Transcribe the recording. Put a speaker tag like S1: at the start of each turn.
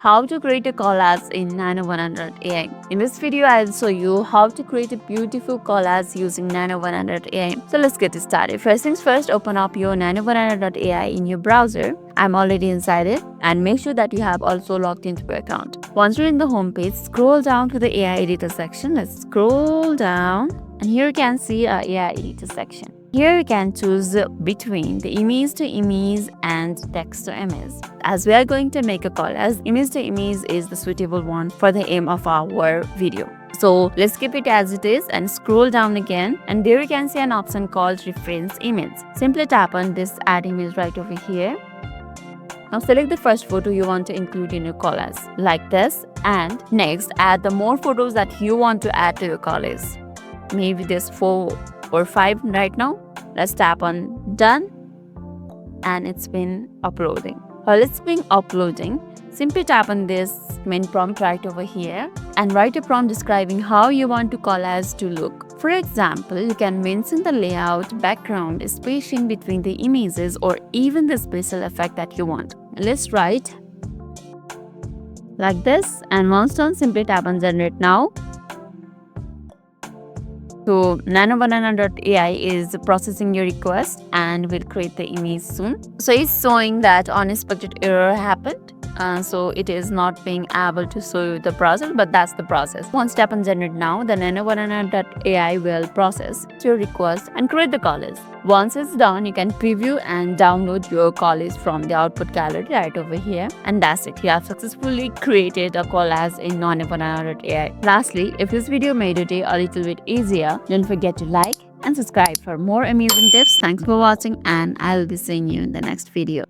S1: How to create a collage in NanoBananaa.AI. In this video, I'll show you how to create a beautiful collage using NanoBananaa.AI. So let's get started. First things first, open up your NanoBananaa.AI in your browser. I'm already inside it, and make sure that you have also logged into your account. Once you're in the home page, scroll down to the AI editor section. Let's scroll down, and here you can see our AI editor section. Here you can choose between the image to image and text to image. As we are going to make a collage, image to image is the suitable one for the aim of our video. So let's keep it as it is and scroll down again, and there you can see an option called reference image. Simply tap on this add image right over here. Now select the first photo you want to include in your collage like this, and next add the more photos that you want to add to your collage. Maybe there's 4 or 5 right now. Let's tap on done, and it's been uploading. While it's been uploading, simply tap on this main prompt right over here and write a prompt describing how you want to collage to look. For example, you can mention the layout, background, spacing between the images, or even the special effect that you want. Let's write like this, and once done, simply tap on generate now. So NanoBananaa.AI is processing your request and will create the image soon. So it's showing that unexpected error happened. So it is not being able to show you the process, but that's the process. Once tap on generate now, the NanoBananaa.AI will process your request and create the collage. Once it's done, you can preview and download your collage from the output gallery right over here. And that's it. You have successfully created a collage in NanoBananaa.AI. Lastly, if this video made your day a little bit easier, don't forget to like and subscribe for more amazing tips. Thanks for watching, and I'll be seeing you in the next video.